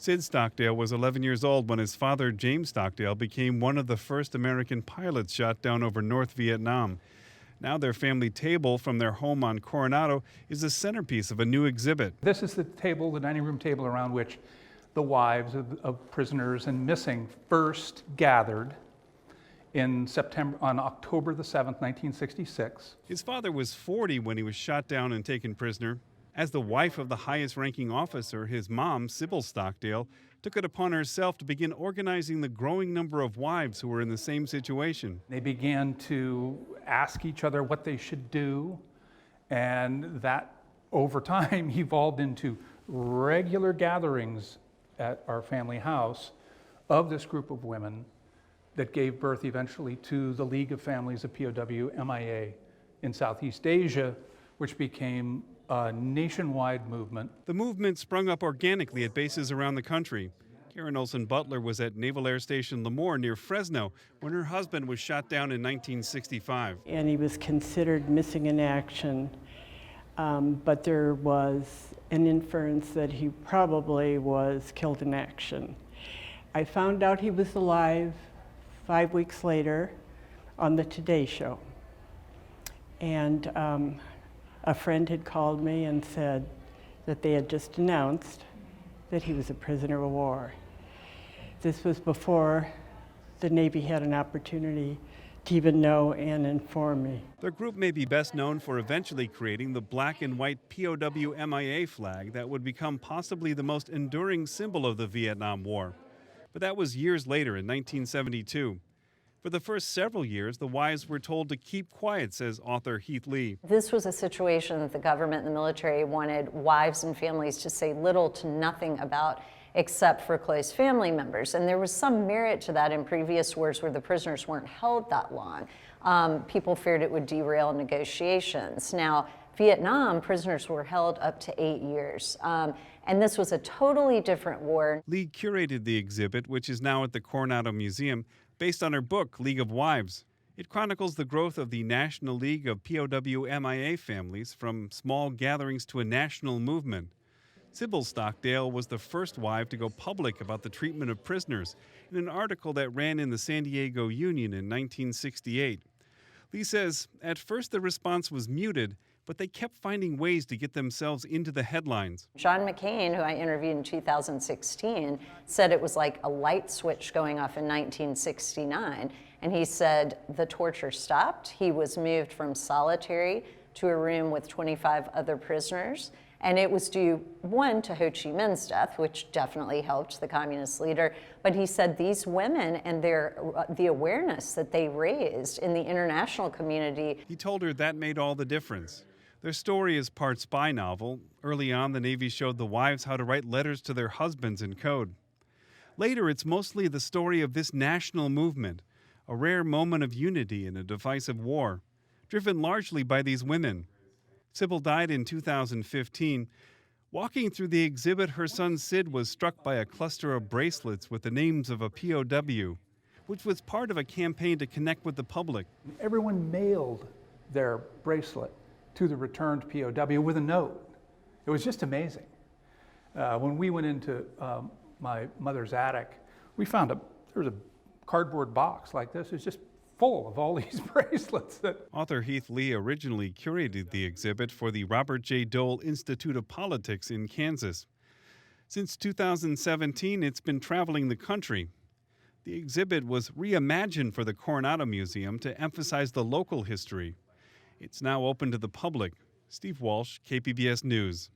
Sid Stockdale was 11 years old when his father, James Stockdale, became one of the first American pilots shot down over North Vietnam. Now their family table from their home on Coronado is the centerpiece of a new exhibit. This is the table, the dining room table around which the wives of prisoners and missing first gathered on October the 7th, 1966. His father was 40 when he was shot down and taken prisoner. As the wife of the highest-ranking officer, his mom, Sybil Stockdale, took it upon herself to begin organizing the growing number of wives who were in the same situation. They began to ask each other what they should do, and that, over time, evolved into regular gatherings at our family house of this group of women that gave birth eventually to the League of Families of POW MIA in Southeast Asia, which became a nationwide movement. The movement sprung up organically at bases around the country. Karen Olson Butler was at Naval Air Station Lemoore near Fresno when her husband was shot down in 1965. And he was considered missing in action, but there was an inference that he probably was killed in action. I found out he was alive 5 weeks later on the Today Show. And a friend had called me and said that they had just announced that he was a prisoner of war. This was before the Navy had an opportunity to even know and inform me. The group may be best known for eventually creating the black and white POW MIA flag that would become possibly the most enduring symbol of the Vietnam War. But that was years later in 1972. For the first several years, the wives were told to keep quiet, says author Heath Lee. This was a situation that the government and the military wanted wives and families to say little to nothing about, except for close family members. And there was some merit to that in previous wars where the prisoners weren't held that long. People feared it would derail negotiations. Now, Vietnam, prisoners were held up to 8 years. And this was a totally different war. Lee curated the exhibit, which is now at the Coronado Museum, based on her book, League of Wives. It chronicles the growth of the National League of POW MIA families from small gatherings to a national movement. Sybil Stockdale was the first wife to go public about the treatment of prisoners in an article that ran in the San Diego Union in 1968. Lee says, at first the response was muted, but they kept finding ways to get themselves into the headlines. John McCain, who I interviewed in 2016, said it was like a light switch going off in 1969. And he said the torture stopped. He was moved from solitary to a room with 25 other prisoners. And it was due, one, to Ho Chi Minh's death, which definitely helped the communist leader. But he said these women and the awareness that they raised in the international community. He told her that made all the difference. Their story is part spy novel. Early on, the Navy showed the wives how to write letters to their husbands in code. Later, it's mostly the story of this national movement, a rare moment of unity in a divisive war, driven largely by these women. Sybil died in 2015. Walking through the exhibit, her son Sid was struck by a cluster of bracelets with the names of a POW, which was part of a campaign to connect with the public. Everyone mailed their bracelet to the returned POW with a note. It was just amazing. When we went into my mother's attic, we found there was a cardboard box like this. It was just full of all these bracelets. Author Heath Lee originally curated the exhibit for the Robert J. Dole Institute of Politics in Kansas. Since 2017, it's been traveling the country. The exhibit was reimagined for the Coronado Museum to emphasize the local history. It's now open to the public. Steve Walsh, KPBS News.